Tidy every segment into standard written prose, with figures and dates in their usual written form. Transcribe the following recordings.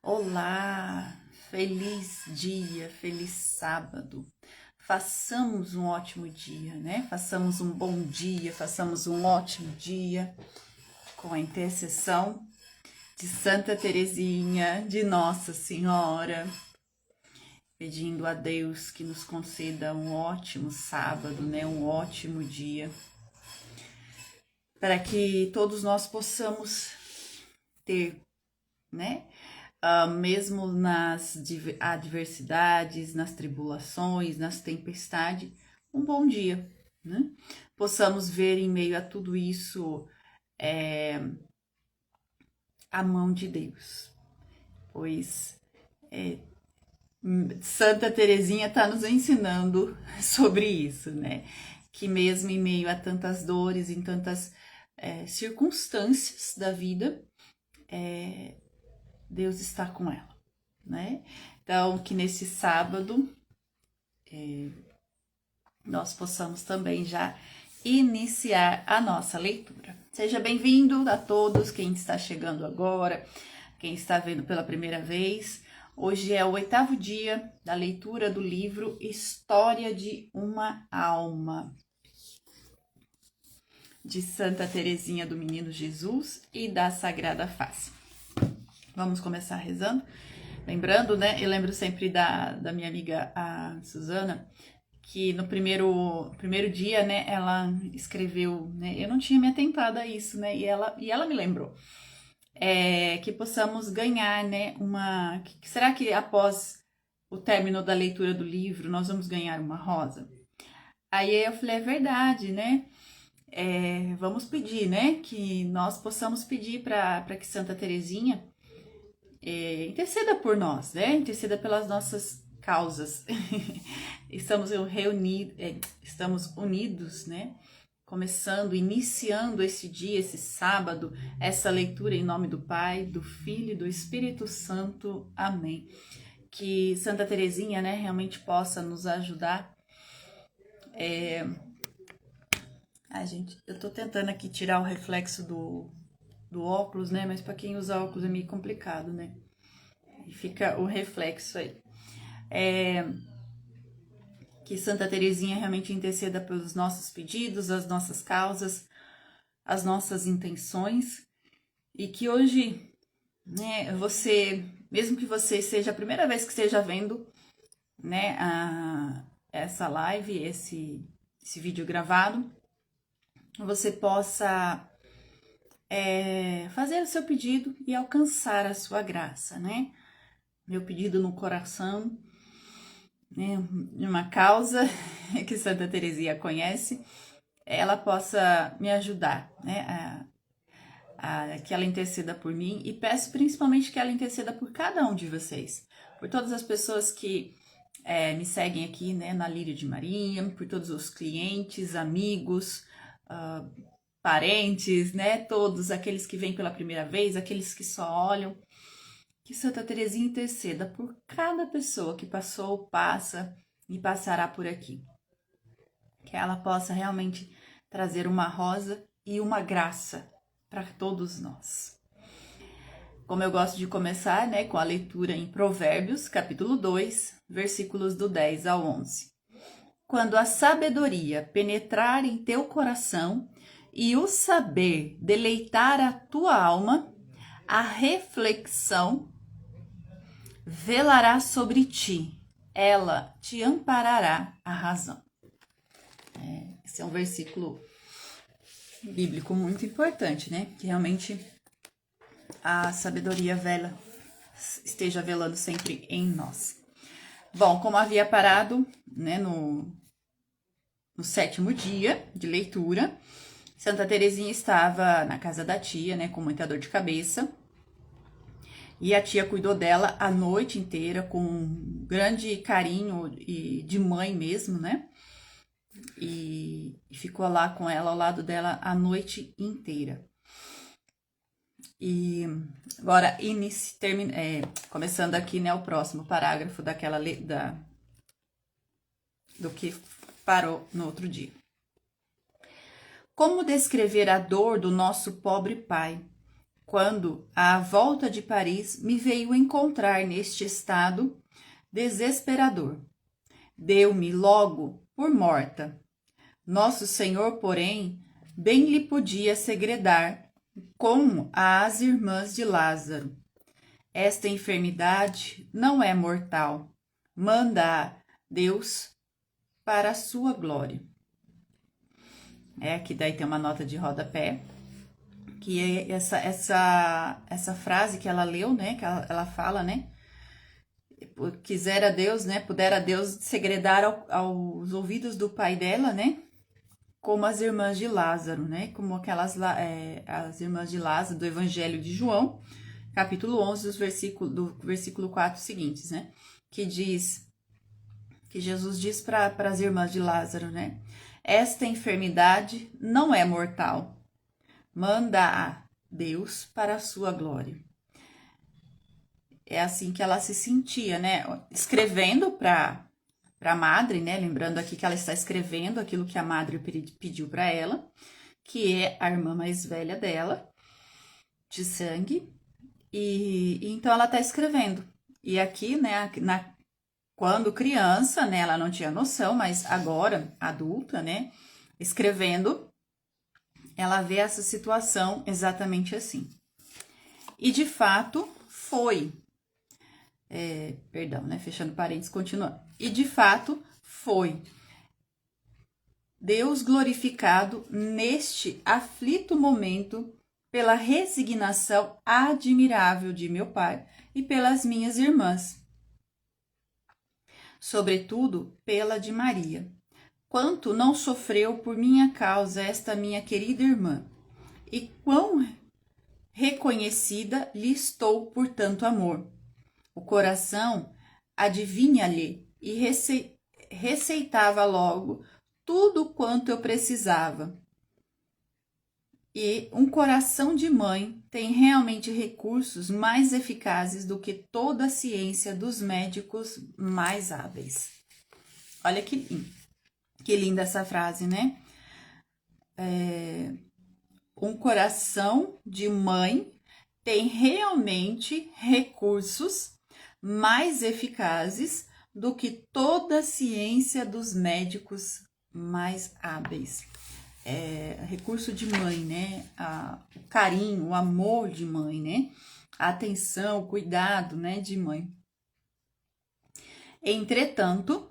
Olá, feliz dia, feliz sábado. Façamos um ótimo dia, né? Façamos um bom dia, façamos um ótimo dia com a intercessão de Santa Teresinha, de Nossa Senhora, pedindo a Deus que nos conceda um ótimo sábado, né? Um ótimo dia, para que todos nós possamos ter, né? Mesmo nas adversidades, nas tribulações, nas tempestades, um bom dia, né? Possamos ver em meio a tudo isso a mão de Deus, pois Santa Teresinha está nos ensinando sobre isso, né? Que mesmo em meio a tantas dores, em tantas circunstâncias da vida, Deus está com ela, né? Então, que nesse sábado nós possamos também já iniciar a nossa leitura. Seja bem-vindo a todos, quem está chegando agora, quem está vendo pela primeira vez. Hoje é o 8º dia da leitura do livro História de uma Alma, de Santa Teresinha do Menino Jesus e da Sagrada Face. Vamos começar rezando. Lembrando, né? Eu lembro sempre da minha amiga, a Suzana, que no primeiro dia, né, ela escreveu, né, eu não tinha me atentado a isso, né, e ela me lembrou, que possamos ganhar, né, será que após o término da leitura do livro nós vamos ganhar uma rosa? Aí eu falei, é verdade, né, vamos pedir, né, que nós possamos pedir para que Santa Teresinha interceda por nós, né, interceda pelas nossas causas. Estamos unidos, né? Iniciando esse dia, esse sábado, essa leitura em nome do Pai, do Filho e do Espírito Santo. Amém. Que Santa Teresinha, né, realmente possa nos ajudar. Ai, gente, eu tô tentando aqui tirar o reflexo do óculos, né? Mas para quem usa óculos é meio complicado, né? E fica o reflexo aí. Que Santa Teresinha realmente interceda pelos nossos pedidos, as nossas causas, as nossas intenções, e que hoje, né, mesmo que você seja a primeira vez que esteja vendo, né, essa live, esse vídeo gravado, você possa fazer o seu pedido e alcançar a sua graça, né? Meu pedido no coração, né, uma causa que Santa Teresinha conhece, ela possa me ajudar, né, que ela interceda por mim, e peço principalmente que ela interceda por cada um de vocês, por todas as pessoas que me seguem aqui, né, na Lírio de Maria, por todos os clientes, amigos, parentes, né, todos aqueles que vêm pela primeira vez, aqueles que só olham. Que Santa Teresinha interceda por cada pessoa que passou, passa e passará por aqui. Que ela possa realmente trazer uma rosa e uma graça para todos nós. Como eu gosto de começar, né, com a leitura em Provérbios, capítulo 2, versículos do 10 ao 11. Quando a sabedoria penetrar em teu coração e o saber deleitar a tua alma, a reflexão velará sobre ti, ela te amparará a razão. Esse é um versículo bíblico muito importante, né? Que realmente a sabedoria esteja velando sempre em nós. Bom, como havia parado, né, no 7º dia de leitura, Santa Teresinha estava na casa da tia, né, com muita dor de cabeça, e a tia cuidou dela a noite inteira com grande carinho e de mãe mesmo, né? E ficou lá com ela, ao lado dela, a noite inteira. E agora, começando aqui, né, o próximo parágrafo do que parou no outro dia. Como descrever a dor do nosso pobre pai, quando, à volta de Paris, me veio encontrar neste estado desesperador. Deu-me logo por morta. Nosso Senhor, porém, bem lhe podia segredar, como às irmãs de Lázaro. Esta enfermidade não é mortal. Manda-a Deus para a sua glória. Aqui daí tem uma nota de rodapé, que é essa frase que ela leu, né? Que ela fala, né? Quisera Deus, né? Pudera Deus segredar aos ouvidos do pai dela, né? Como as irmãs de Lázaro, né? Como as irmãs de Lázaro do Evangelho de João, capítulo 11, do versículo 4 seguintes, né? Que Jesus diz para as irmãs de Lázaro, né? Esta enfermidade não é mortal. Manda-a Deus para a sua glória. É assim que ela se sentia, né? Escrevendo para a madre, né? Lembrando aqui que ela está escrevendo aquilo que a madre pediu para ela, que é a irmã mais velha dela, de sangue. E então ela está escrevendo. E aqui, né? Quando criança, né? Ela não tinha noção, mas agora, adulta, né? Escrevendo, ela vê essa situação exatamente assim. E de fato foi. Perdão, né? Fechando parênteses, continuando. E de fato foi Deus glorificado neste aflito momento pela resignação admirável de meu pai e pelas minhas irmãs, sobretudo pela de Maria. Quanto não sofreu por minha causa esta minha querida irmã, e quão reconhecida lhe estou por tanto amor. O coração adivinha-lhe e receitava logo tudo quanto eu precisava. E um coração de mãe tem realmente recursos mais eficazes do que toda a ciência dos médicos mais hábeis. Olha que linda essa frase, né? Um coração de mãe tem realmente recursos mais eficazes do que toda a ciência dos médicos mais hábeis. Recurso de mãe, né? O carinho, o amor de mãe, né? A atenção, o cuidado, né, de mãe. Entretanto,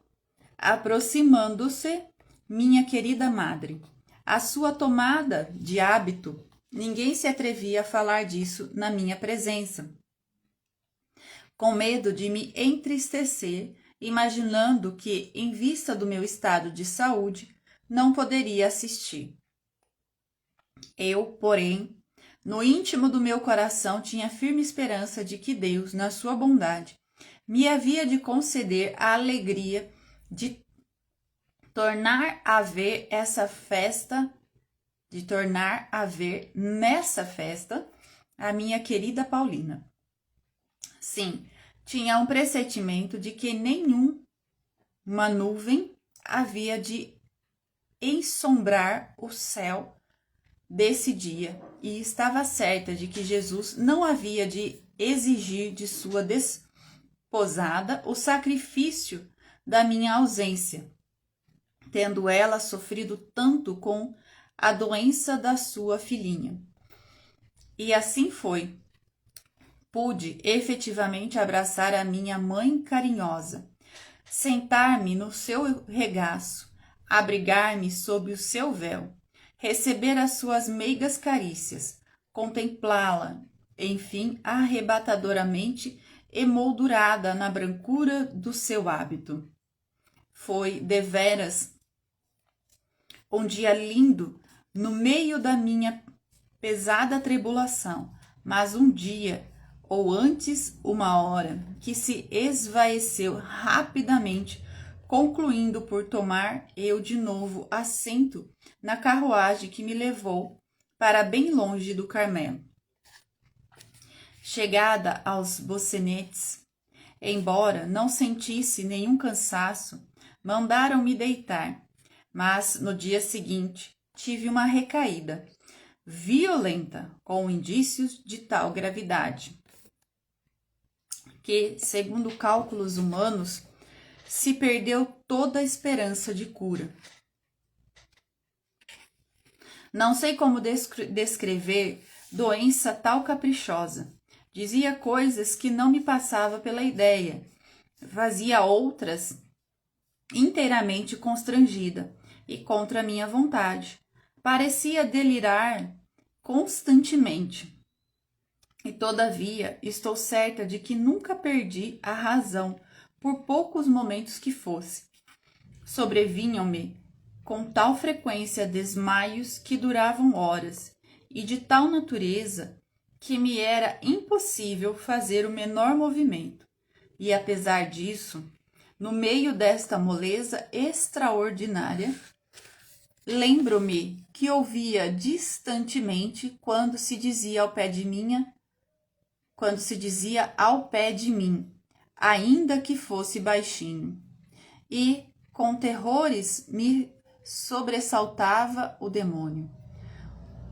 aproximando-se minha querida madre, a sua tomada de hábito, ninguém se atrevia a falar disso na minha presença, com medo de me entristecer, imaginando que, em vista do meu estado de saúde, não poderia assistir. Eu, porém, no íntimo do meu coração tinha firme esperança de que Deus, na sua bondade, me havia de conceder a alegria de tornar a ver nessa festa a minha querida Paulina. Sim, tinha um pressentimento de que nenhuma nuvem havia de ensombrar o céu desse dia, e estava certa de que Jesus não havia de exigir de sua desposada o sacrifício da minha ausência, tendo ela sofrido tanto com a doença da sua filhinha. E assim foi. Pude efetivamente abraçar a minha mãe carinhosa, sentar-me no seu regaço, abrigar-me sob o seu véu, receber as suas meigas carícias, contemplá-la, enfim, arrebatadoramente emoldurada na brancura do seu hábito. Foi, deveras, um dia lindo no meio da minha pesada tribulação, mas um dia, ou antes uma hora, que se esvaeceu rapidamente, concluindo por tomar eu de novo assento na carruagem que me levou para bem longe do Carmelo. Chegada aos Bocenetes, embora não sentisse nenhum cansaço, mandaram-me deitar, mas no dia seguinte tive uma recaída. violenta, com indícios de tal gravidade, que, segundo cálculos humanos, se perdeu toda a esperança de cura. Não sei como descrever doença tal caprichosa. Dizia coisas que não me passava pela ideia, fazia outras inteiramente constrangida e contra minha vontade. Parecia delirar constantemente. E todavia estou certa de que nunca perdi a razão, por poucos momentos que fosse. Sobrevinham-me com tal frequência desmaios que duravam horas, e de tal natureza que me era impossível fazer o menor movimento. E apesar disso, no meio desta moleza extraordinária, lembro-me que ouvia distantemente quando se dizia ao pé de mim, ainda que fosse baixinho. E com terrores me sobressaltava o demônio.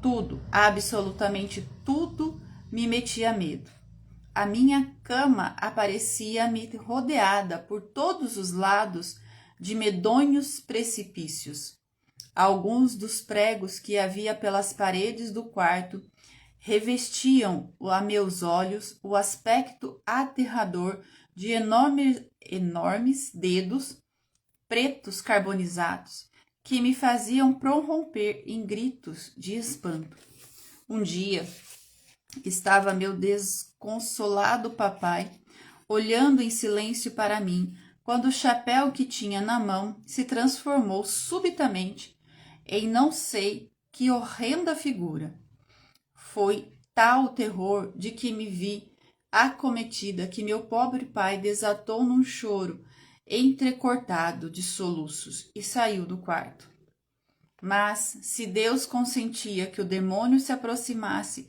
Tudo, absolutamente tudo, me metia medo. A minha cama aparecia-me rodeada por todos os lados de medonhos precipícios. Alguns dos pregos que havia pelas paredes do quarto revestiam a meus olhos o aspecto aterrador de enormes dedos pretos carbonizados que me faziam prorromper em gritos de espanto. Um dia, estava meu desconsolado papai olhando em silêncio para mim, quando o chapéu que tinha na mão se transformou subitamente em não sei que horrenda figura. Foi tal o terror de que me vi acometida que meu pobre pai desatou num choro entrecortado de soluços e saiu do quarto. Mas, se Deus consentia que o demônio se aproximasse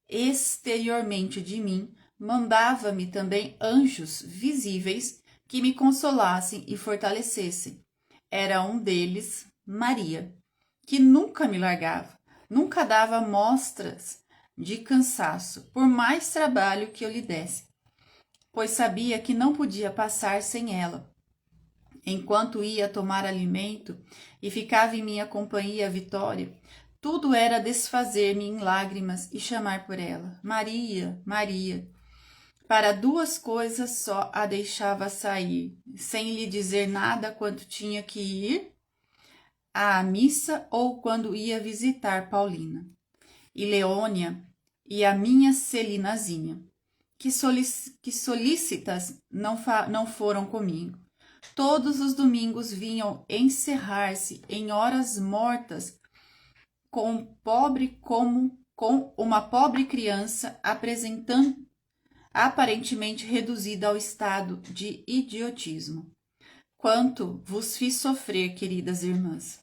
exteriormente de mim, mandava-me também anjos visíveis que me consolassem e fortalecessem. Era um deles, Maria, que nunca me largava, nunca dava mostras de cansaço, por mais trabalho que eu lhe desse, pois sabia que não podia passar sem ela. Enquanto ia tomar alimento e ficava em minha companhia Vitória, tudo era desfazer-me em lágrimas e chamar por ela. Maria, Maria. Para duas coisas só a deixava sair, sem lhe dizer nada quando tinha que ir à missa ou quando ia visitar Paulina e Leônia e a minha Celinazinha, que solícitas não foram comigo. Todos os domingos vinham encerrar-se em horas mortas com uma pobre criança aparentemente reduzida ao estado de idiotismo. Quanto vos fiz sofrer, queridas irmãs,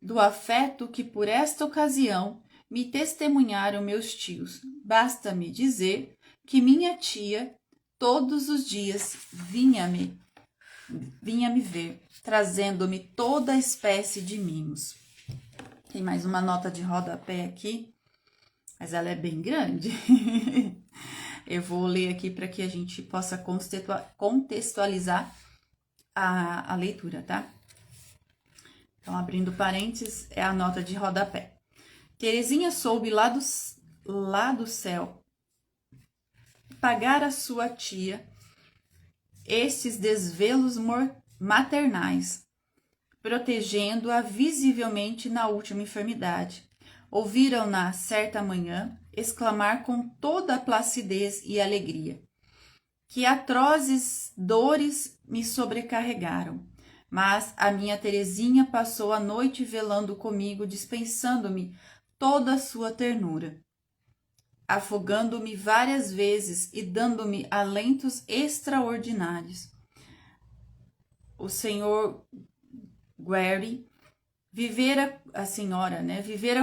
do afeto que por esta ocasião me testemunharam meus tios. Basta-me dizer que minha tia todos os dias vinha-me ver, trazendo-me toda espécie de mimos. Tem mais uma nota de rodapé aqui, mas ela é bem grande. Eu vou ler aqui para que a gente possa contextualizar a leitura, tá? Então, abrindo parênteses, é a nota de rodapé. Terezinha soube lá do céu pagar à sua tia estes desvelos maternais, protegendo-a visivelmente na última enfermidade. Ouviram-na certa manhã exclamar com toda a placidez e alegria: que atrozes dores me sobrecarregaram, mas a minha Terezinha passou a noite velando comigo, dispensando-me toda a sua ternura, afogando-me várias vezes e dando-me alentos extraordinários. O senhor Guerry vivera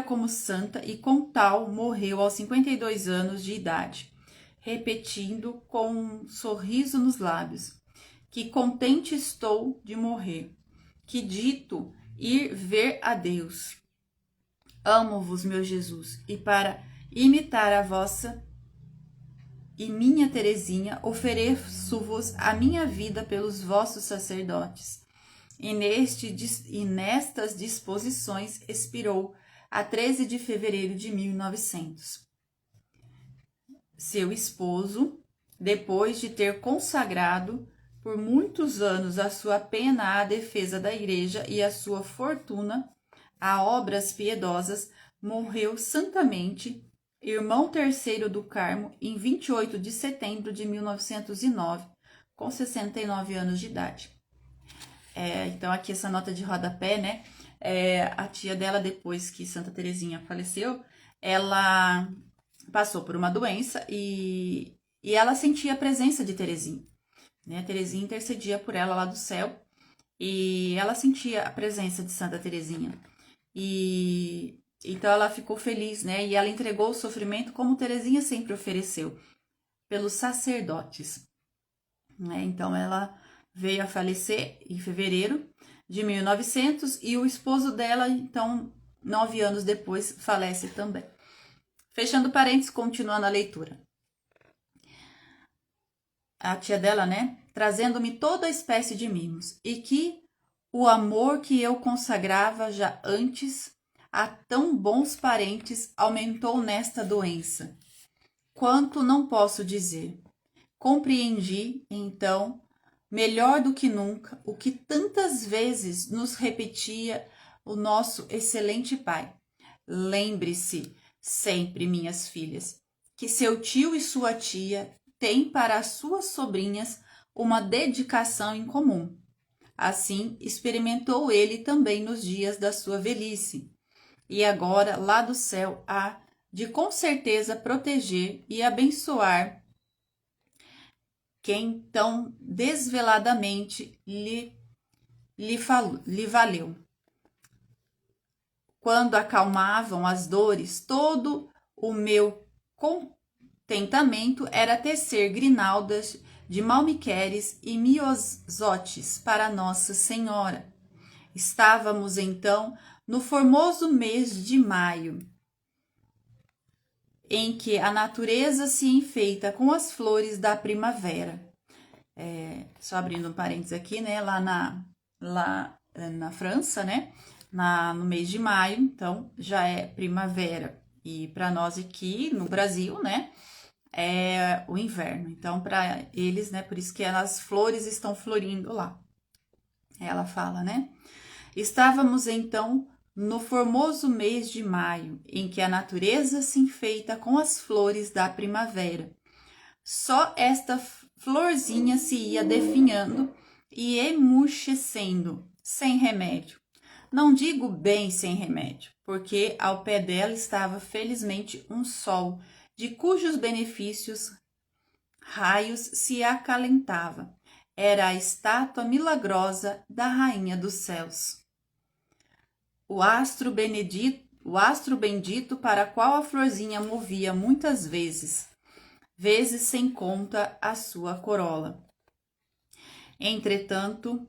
como santa e com tal morreu aos 52 anos de idade, repetindo com um sorriso nos lábios: que contente estou de morrer, que dito ir ver a Deus. Amo-vos, meu Jesus, e para imitar a vossa e minha Teresinha, ofereço-vos a minha vida pelos vossos sacerdotes. E nestas disposições expirou a 13 de fevereiro de 1900. Seu esposo, depois de ter consagrado por muitos anos a sua pena à defesa da igreja e a sua fortuna a obras piedosas, morreu santamente, irmão terceiro do Carmo, em 28 de setembro de 1909, com 69 anos de idade. Então, aqui essa nota de rodapé, né? A tia dela, depois que Santa Teresinha faleceu, ela passou por uma doença e ela sentia a presença de Teresinha. Né? A Teresinha intercedia por ela lá do céu e ela sentia a presença de Santa Teresinha. E então ela ficou feliz, né? E ela entregou o sofrimento como Teresinha sempre ofereceu, pelos sacerdotes. Né? Então ela veio a falecer em fevereiro de 1900 e o esposo dela, então, 9 anos depois, falece também. Fechando parênteses, continuando a leitura. A tia dela, né? Trazendo-me toda espécie de mimos, e que o amor que eu consagrava já antes a tão bons parentes aumentou nesta doença. Quanto não posso dizer. Compreendi, então, melhor do que nunca, o que tantas vezes nos repetia o nosso excelente pai. Lembre-se sempre, minhas filhas, que seu tio e sua tia têm para as suas sobrinhas uma dedicação em comum. Assim, experimentou ele também nos dias da sua velhice. E agora, lá do céu, há de com certeza proteger e abençoar quem tão desveladamente lhe valeu. Quando acalmavam as dores, todo o meu contentamento era tecer grinaldas de malmiqueres e miosotes para Nossa Senhora. Estávamos, então, no formoso mês de maio, em que a natureza se enfeita com as flores da primavera. Só abrindo um parênteses aqui, né? Lá na França, né? No mês de maio, então já é primavera. E para nós aqui no Brasil, né? É o inverno. Então, para eles, né? Por isso que as flores estão florindo lá. Ela fala, né? Estávamos então no formoso mês de maio, em que a natureza se enfeita com as flores da primavera. Só esta florzinha se ia definhando e emurchecendo, sem remédio. Não digo bem sem remédio, porque ao pé dela estava felizmente um sol, de cujos benefícios raios se acalentava. Era a estátua milagrosa da Rainha dos Céus. O astro bendito para qual a florzinha movia muitas vezes sem conta a sua corola. Entretanto,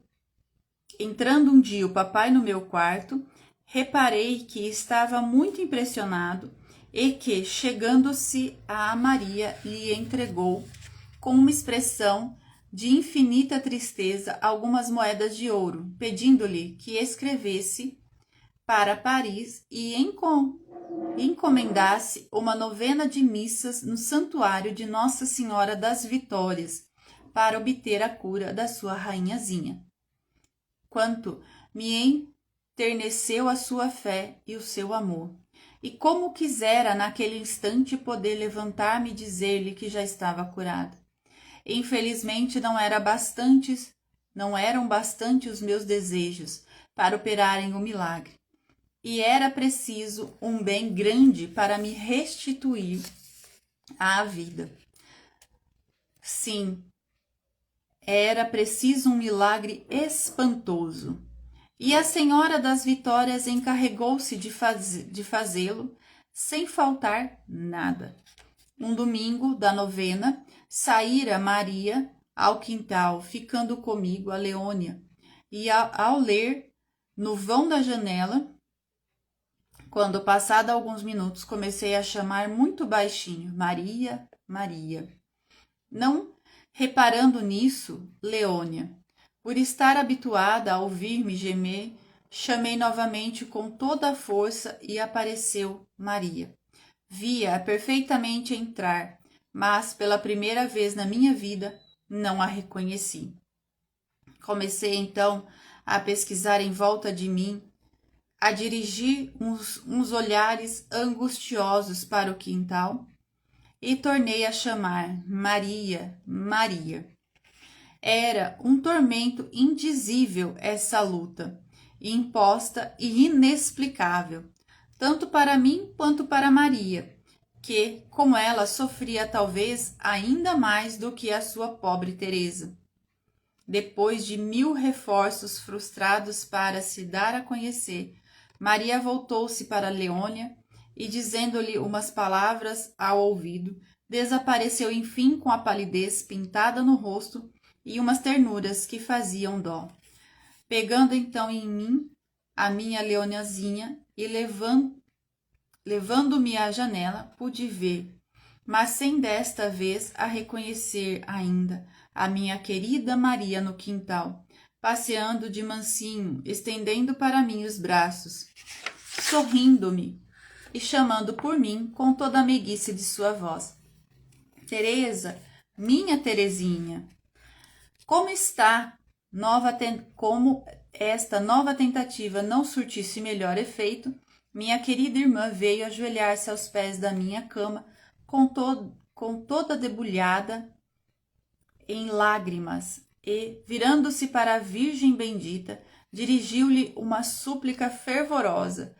entrando um dia o papai no meu quarto, reparei que estava muito impressionado e que, chegando-se a Maria, lhe entregou, com uma expressão de infinita tristeza, algumas moedas de ouro, pedindo-lhe que escrevesse para Paris e encomendasse uma novena de missas no santuário de Nossa Senhora das Vitórias, para obter a cura da sua rainhazinha. Quanto me enterneceu a sua fé e o seu amor, e como quisera naquele instante poder levantar-me e dizer-lhe que já estava curada. Infelizmente não eram bastantes os meus desejos para operarem o milagre. E era preciso um bem grande para me restituir à vida. Sim, era preciso um milagre espantoso. E a Senhora das Vitórias encarregou-se de fazê-lo sem faltar nada. Um domingo da novena, saíra Maria ao quintal, ficando comigo a Leônia, e ao ler no vão da janela, Quando, passado alguns minutos, comecei a chamar muito baixinho, Maria, Maria. Não reparando nisso, Leônia, por estar habituada a ouvir-me gemer, chamei novamente com toda a força e apareceu Maria. Via-a perfeitamente entrar, mas pela primeira vez na minha vida não a reconheci. Comecei então a pesquisar em volta de mim, a dirigir uns olhares angustiosos para o quintal e tornei a chamar Maria, Maria. Era um tormento indizível essa luta, imposta e inexplicável, tanto para mim quanto para Maria, que, como ela, sofria talvez ainda mais do que a sua pobre Teresa. Depois de 1000 reforços frustrados para se dar a conhecer, Maria voltou-se para Leônia e, dizendo-lhe umas palavras ao ouvido, desapareceu enfim com a palidez pintada no rosto e umas ternuras que faziam dó. Pegando então em mim a minha Leoniazinha e levando-me à janela, pude ver, mas sem desta vez a reconhecer ainda, a minha querida Maria no quintal, passeando de mansinho, estendendo para mim os braços, sorrindo-me e chamando por mim com toda a meiguice de sua voz. Teresa, minha Terezinha, como está? Como esta nova tentativa não surtisse melhor efeito, minha querida irmã veio ajoelhar-se aos pés da minha cama, com toda debulhada em lágrimas, e, virando-se para a Virgem bendita, dirigiu-lhe uma súplica fervorosa,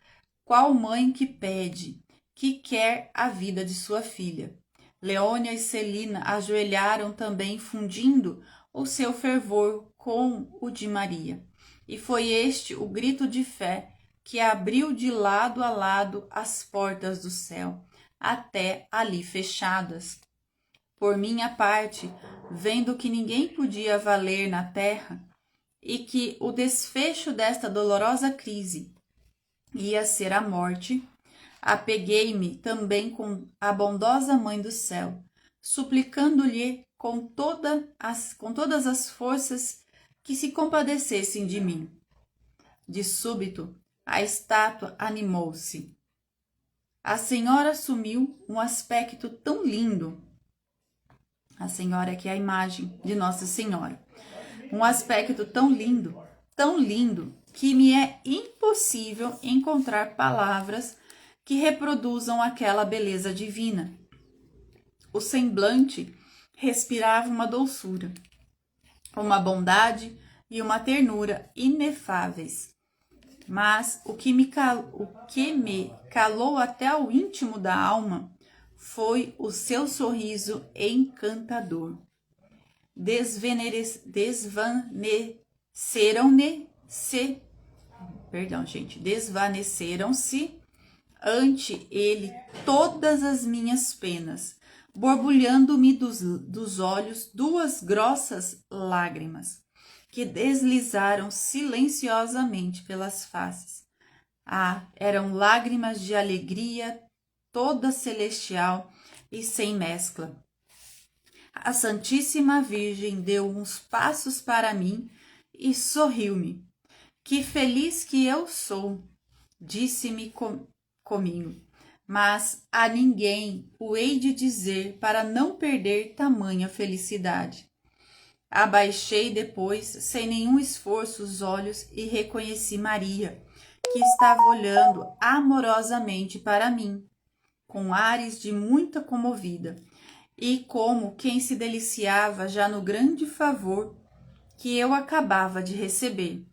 qual mãe que pede, que quer a vida de sua filha. Leônia e Celina ajoelharam também, fundindo o seu fervor com o de Maria. E foi este o grito de fé que abriu de lado a lado as portas do céu, até ali fechadas. Por minha parte, vendo que ninguém podia valer na terra e que o desfecho desta dolorosa crise ia ser a morte, apeguei-me também com a bondosa Mãe do Céu, suplicando-lhe com todas as forças que se compadecessem de mim. De súbito, a estátua animou-se. A senhora assumiu um aspecto tão lindo. A senhora que é a imagem de Nossa Senhora. Um aspecto tão lindo, que me é impossível encontrar palavras que reproduzam aquela beleza divina. O semblante respirava uma doçura, uma bondade e uma ternura inefáveis. Mas o que me calou até o íntimo da alma foi o seu sorriso encantador. Desvaneceram-se ante ele todas as minhas penas, borbulhando-me dos olhos 2 grossas lágrimas, que deslizaram silenciosamente pelas faces. Eram lágrimas de alegria toda celestial e sem mescla. A Santíssima Virgem deu uns passos para mim e sorriu-me. Que feliz que eu sou, disse-me comigo, mas a ninguém o hei de dizer para não perder tamanha felicidade. Abaixei depois, sem nenhum esforço, os olhos e reconheci Maria, que estava olhando amorosamente para mim, com ares de muita comovida, e como quem se deliciava já no grande favor que eu acabava de receber.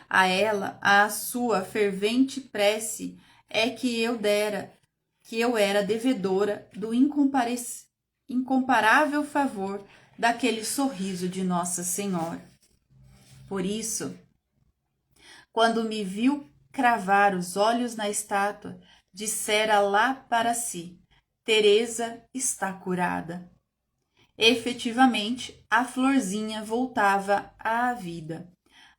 A ela, a sua fervente prece é que eu era devedora do incomparável favor daquele sorriso de Nossa Senhora. Por isso, quando me viu cravar os olhos na estátua, dissera lá para si: Teresa está curada. Efetivamente, a florzinha voltava à vida.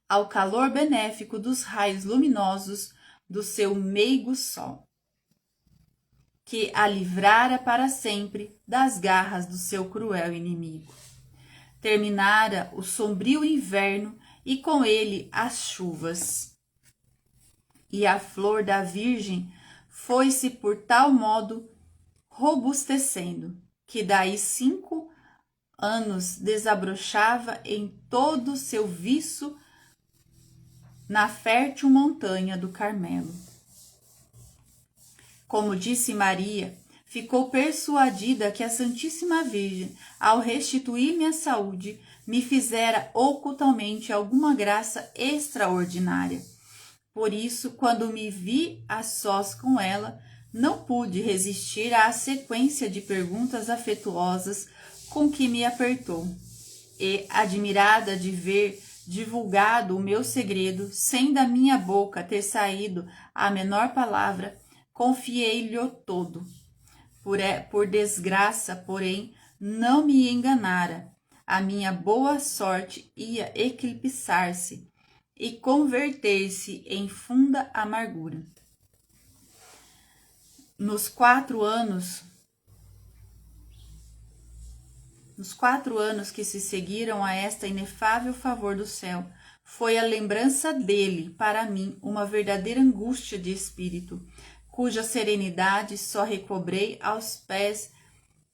Ao calor benéfico dos raios luminosos, do seu meigo sol, que a livrara para sempre das garras do seu cruel inimigo. Terminara o sombrio inverno e com ele as chuvas. E a flor da Virgem foi-se por tal modo robustecendo, que daí 5 anos desabrochava em todo o seu viço na fértil montanha do Carmelo. Como disse Maria, ficou persuadida que a Santíssima Virgem, ao restituir-me a saúde, me fizera ocultamente alguma graça extraordinária. Por isso, quando me vi a sós com ela, não pude resistir à sequência de perguntas afetuosas com que me apertou. E, admirada de ver divulgado o meu segredo, sem da minha boca ter saído a menor palavra, confiei-lhe o todo. Por desgraça, porém, não me enganara. A minha boa sorte ia eclipsar-se e converter-se em funda amargura. Nos 4 anos que se seguiram a esta inefável favor do céu, foi a lembrança dele, para mim, uma verdadeira angústia de espírito, cuja serenidade só recobrei aos pés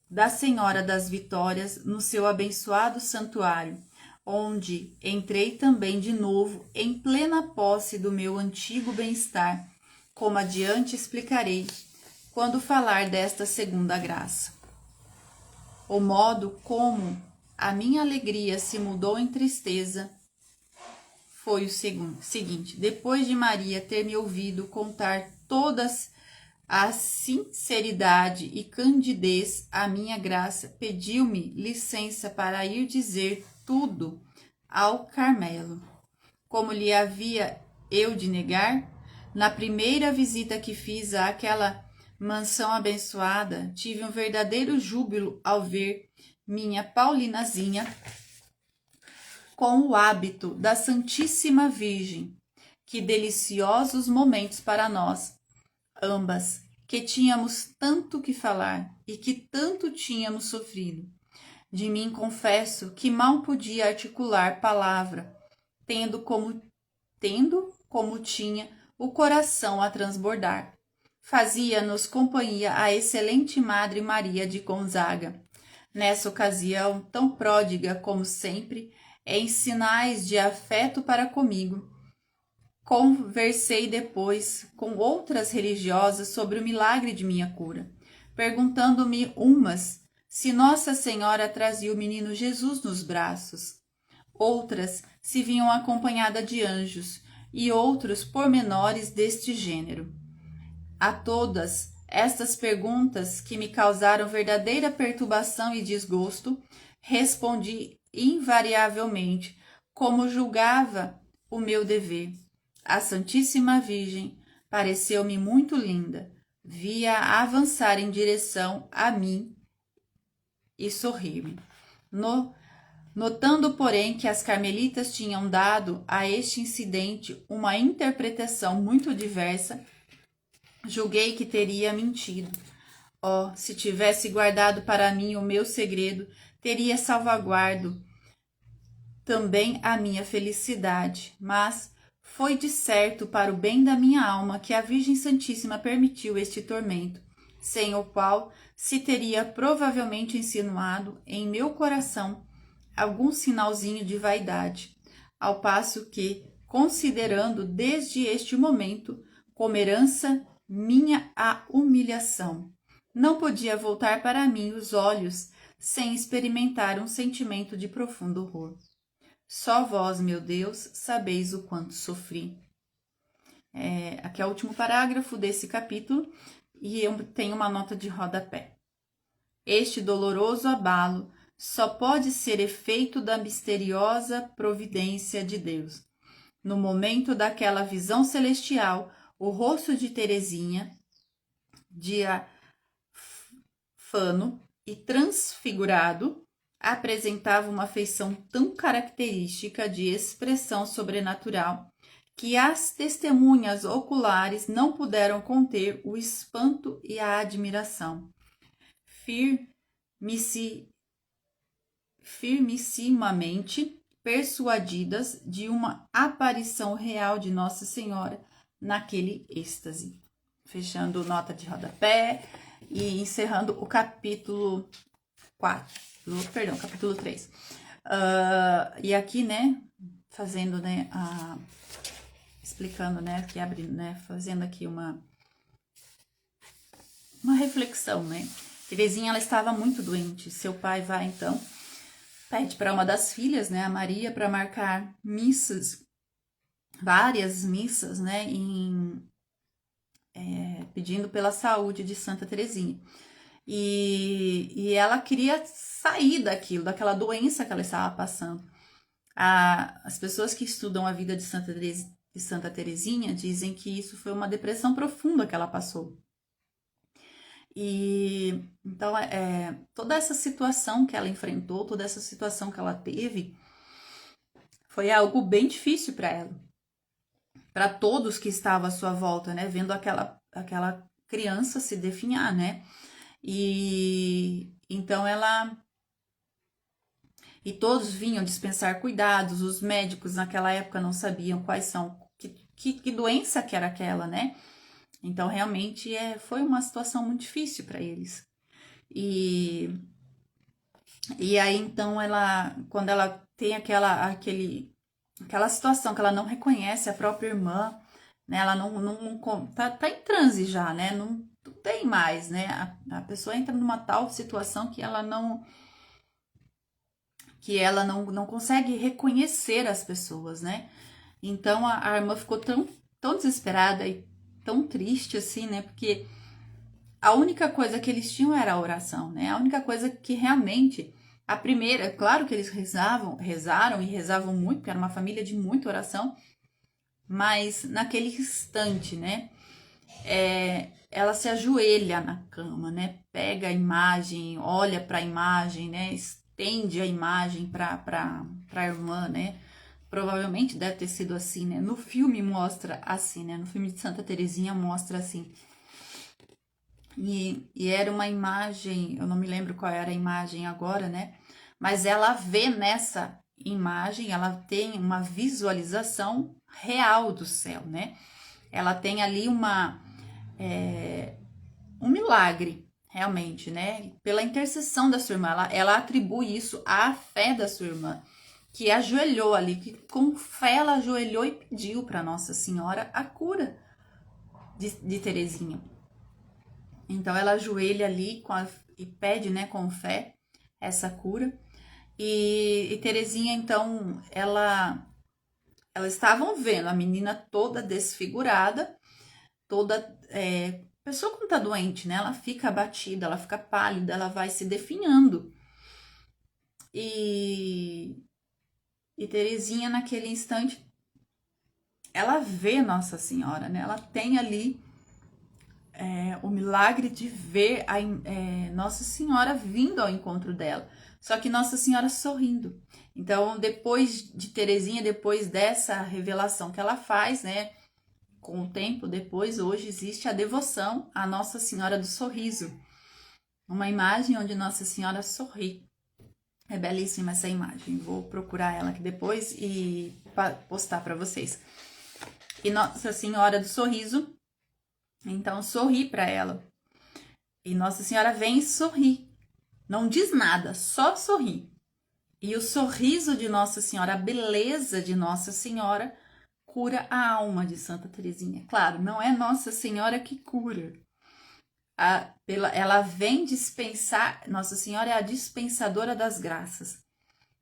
da Senhora das Vitórias, no seu abençoado santuário, onde entrei também de novo em plena posse do meu antigo bem-estar, como adiante explicarei, quando falar desta segunda graça. O modo como a minha alegria se mudou em tristeza foi o seguinte: depois de Maria ter me ouvido contar todas a sinceridade e candidez a minha graça, pediu-me licença para ir dizer tudo ao Carmelo. Como lhe havia eu de negar? Na primeira visita que fiz àquela mansão abençoada, tive um verdadeiro júbilo ao ver minha Paulinazinha com o hábito da Santíssima Virgem. Que deliciosos momentos para nós, ambas, que tínhamos tanto que falar e que tanto tínhamos sofrido. De mim confesso que mal podia articular palavra, tendo como tinha o coração a transbordar. Fazia-nos companhia a excelente Madre Maria de Gonzaga. Nessa ocasião, tão pródiga como sempre, em sinais de afeto para comigo, conversei depois com outras religiosas sobre o milagre de minha cura, perguntando-me umas se Nossa Senhora trazia o menino Jesus nos braços, outras se vinham acompanhada de anjos e outros pormenores deste gênero. A todas estas perguntas, que me causaram verdadeira perturbação e desgosto, respondi invariavelmente como julgava o meu dever. A Santíssima Virgem pareceu-me muito linda. Via avançar em direção a mim e sorrir-me. Notando, porém, que as carmelitas tinham dado a este incidente uma interpretação muito diversa, julguei que teria mentido. Oh, se tivesse guardado para mim o meu segredo, teria salvaguardo também a minha felicidade. Mas foi de certo para o bem da minha alma que a Virgem Santíssima permitiu este tormento, sem o qual se teria provavelmente insinuado em meu coração algum sinalzinho de vaidade, ao passo que, considerando desde este momento como herança minha a humilhação, não podia voltar para mim os olhos sem experimentar um sentimento de profundo horror. Só vós, meu Deus, sabeis o quanto sofri. Aqui é o último parágrafo desse capítulo e eu tenho uma nota de rodapé. Este doloroso abalo só pode ser efeito da misteriosa providência de Deus. No momento daquela visão celestial, o rosto de Teresinha, diafano e transfigurado, apresentava uma feição tão característica de expressão sobrenatural que as testemunhas oculares não puderam conter o espanto e a admiração. Firmissimamente persuadidas de uma aparição real de Nossa Senhora naquele êxtase. Fechando nota de rodapé e encerrando o capítulo 3. E aqui, né, fazendo, né, explicando, né, que abre, né, fazendo aqui uma reflexão, né. Terezinha, ela estava muito doente. Seu pai vai, então, pede para uma das filhas, né, a Maria, para marcar missas, várias missas, né, pedindo pela saúde de Santa Terezinha. E ela queria sair daquela doença que ela estava passando. As pessoas que estudam a vida de Santa Terezinha dizem que isso foi uma depressão profunda que ela passou. E então, toda essa situação que ela enfrentou, toda essa situação que ela teve, foi algo bem difícil para ela, para todos que estavam à sua volta, né? Vendo aquela criança se definhar, né? E então e todos vinham dispensar cuidados, os médicos naquela época não sabiam quais são, que doença que era aquela, né? Então, realmente, foi uma situação muito difícil para eles. E aí, então, quando ela tem aquela situação que ela não reconhece a própria irmã, né? Ela tá em transe já, né? Não tem mais, né? A pessoa entra numa tal situação que ela não consegue reconhecer as pessoas, né? Então, a irmã ficou tão desesperada e tão triste, assim, né? Porque a única coisa que eles tinham era a oração, né? A única coisa que realmente, a primeira, claro que eles rezaram e rezavam muito, porque era uma família de muita oração, mas naquele instante, né? Ela se ajoelha na cama, né? Pega a imagem, olha para a imagem, né? Estende a imagem para a irmã, né? Provavelmente deve ter sido assim, né? No filme mostra assim, né? No filme de Santa Terezinha mostra assim. E era uma imagem, eu não me lembro qual era a imagem agora, né? Mas ela vê nessa imagem, ela tem uma visualização real do céu, né? Ela tem ali um milagre, realmente, né? Pela intercessão da sua irmã, ela atribui isso à fé da sua irmã, que ajoelhou ali, que com fé ela ajoelhou e pediu para Nossa Senhora a cura de Terezinha. Então ela ajoelha ali e pede, né, com fé essa cura. E Terezinha, então, ela estavam vendo a menina toda desfigurada, toda pessoa quando tá doente, né? Ela fica abatida, ela fica pálida, ela vai se definhando. E Terezinha, naquele instante, ela vê Nossa Senhora, né? Ela tem ali o milagre de ver Nossa Senhora vindo ao encontro dela. Só que Nossa Senhora sorrindo. Então, depois de Terezinha, depois dessa revelação que ela faz, né? Com o tempo depois, hoje existe a devoção à Nossa Senhora do Sorriso. Uma imagem onde Nossa Senhora sorri. É belíssima essa imagem. Vou procurar ela aqui depois e postar para vocês. E Nossa Senhora do Sorriso, então, sorri para ela. E Nossa Senhora vem e sorri. Não diz nada, só sorri. E o sorriso de Nossa Senhora, a beleza de Nossa Senhora, cura a alma de Santa Terezinha. Claro, não é Nossa Senhora que cura. Ela vem dispensar, Nossa Senhora é a dispensadora das graças.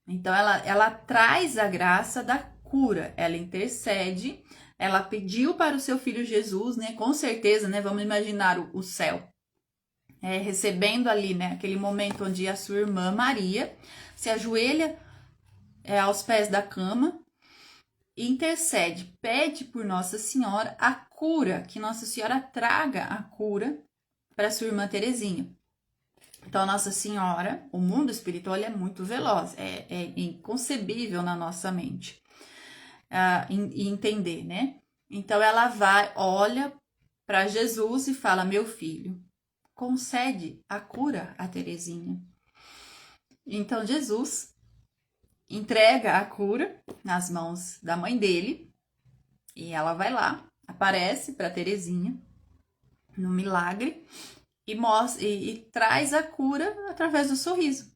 Então, ela traz a graça da cura, ela intercede, ela pediu para o seu filho Jesus, né? Com certeza, né? Vamos imaginar o céu. Recebendo ali, né? Aquele momento onde a sua irmã Maria se ajoelha aos pés da cama, intercede, pede por Nossa Senhora a cura, que Nossa Senhora traga a cura para sua irmã Terezinha. Então, Nossa Senhora, o mundo espiritual é muito veloz, é inconcebível na nossa mente. e entender, né? Então ela vai, olha para Jesus e fala: meu filho, concede a cura a Terezinha. Então Jesus entrega a cura nas mãos da mãe dele e ela vai lá, aparece para Terezinha no milagre e mostra e traz a cura através do sorriso.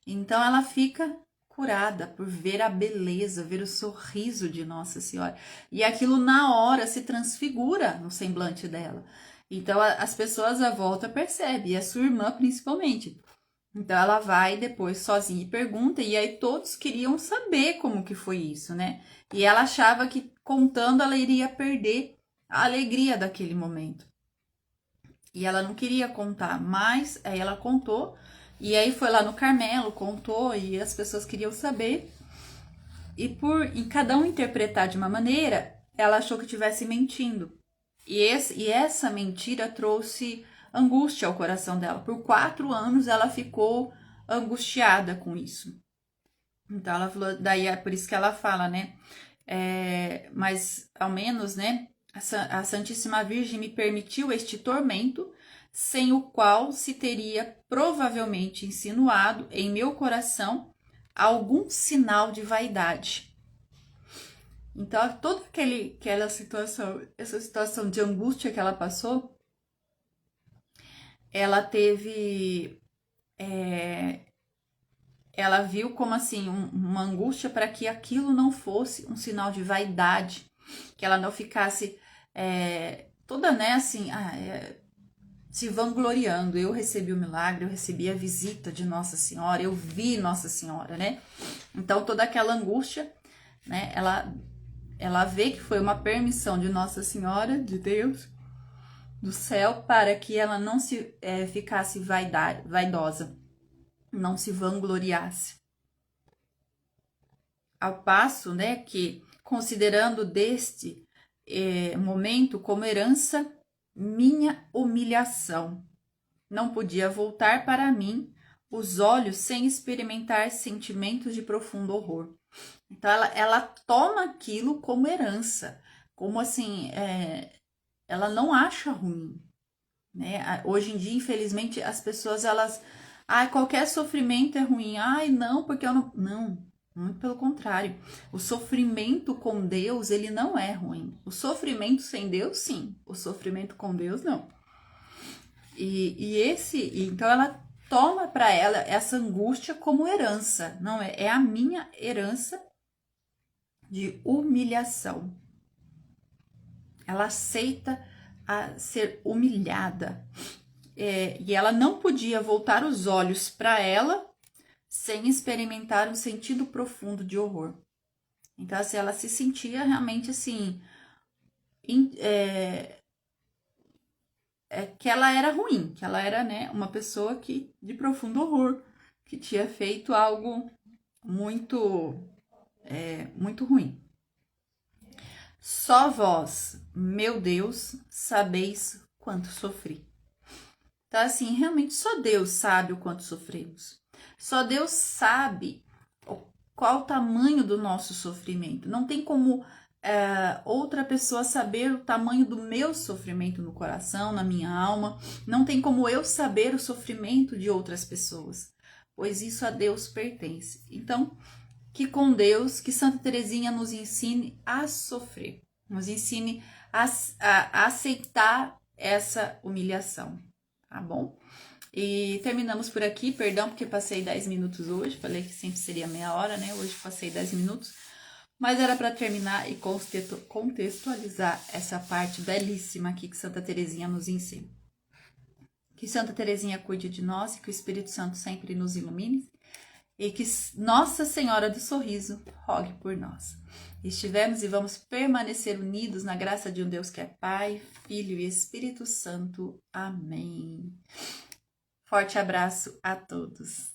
Então ela fica curada por ver a beleza, ver o sorriso de Nossa Senhora. E aquilo na hora se transfigura no semblante dela. Então as pessoas à volta percebem, e a sua irmã principalmente. Então ela vai depois sozinha e pergunta, e aí todos queriam saber como que foi isso, né? E ela achava que contando ela iria perder a alegria daquele momento. E ela não queria contar, mas aí ela contou, e aí foi lá no Carmelo, contou, e as pessoas queriam saber. E por em cada um interpretar de uma maneira, ela achou que estivesse mentindo. E essa mentira trouxe angústia ao coração dela. Por 4 anos ela ficou angustiada com isso. Então ela falou, daí é por isso que ela fala, né? Mas ao menos, né? A Santíssima Virgem me permitiu este tormento, sem o qual se teria provavelmente insinuado em meu coração algum sinal de vaidade. Então, toda aquela situação, essa situação de angústia que ela passou, ela teve, ela viu como assim uma angústia para que aquilo não fosse um sinal de vaidade, que ela não ficasse toda, né, assim, se vangloriando. Eu recebi o milagre, eu recebi a visita de Nossa Senhora, eu vi Nossa Senhora, né? Então toda aquela angústia, né, ela vê que foi uma permissão de Nossa Senhora, de Deus, do céu, para que ela não se ficasse vaidosa, não se vangloriasse. Ao passo, né, que considerando deste momento como herança minha humilhação, não podia voltar para mim os olhos sem experimentar sentimentos de profundo horror. Então ela toma aquilo como herança, como assim, ela não acha ruim, né? Hoje em dia, infelizmente, as pessoas qualquer sofrimento é ruim. Não, porque eu não, muito pelo contrário. O sofrimento com Deus, ele não é ruim. O sofrimento sem Deus, sim. O sofrimento com Deus, não. Então ela toma para ela essa angústia como herança, não é a minha herança de humilhação. Ela aceita a ser humilhada, e ela não podia voltar os olhos para ela sem experimentar um sentido profundo de horror. Então assim, ela se sentia realmente assim, que ela era ruim, que ela era, né, uma pessoa de profundo horror, que tinha feito algo muito, muito ruim. Só vós, meu Deus, sabeis quanto sofri. Então, assim, realmente só Deus sabe o quanto sofremos. Só Deus sabe qual o tamanho do nosso sofrimento. Não tem como outra pessoa saber o tamanho do meu sofrimento no coração, na minha alma. Não tem como eu saber o sofrimento de outras pessoas, pois isso a Deus pertence. Então, que com Deus, que Santa Teresinha nos ensine a sofrer, nos ensine a aceitar essa humilhação, tá bom? E terminamos por aqui, perdão porque passei 10 minutos hoje, falei que sempre seria meia hora, né? Hoje passei 10 minutos, mas era para terminar e contextualizar essa parte belíssima aqui que Santa Teresinha nos ensina. Que Santa Teresinha cuide de nós e que o Espírito Santo sempre nos ilumine. E que Nossa Senhora do Sorriso rogue por nós. Estivemos e vamos permanecer unidos na graça de um Deus que é Pai, Filho e Espírito Santo. Amém. Forte abraço a todos.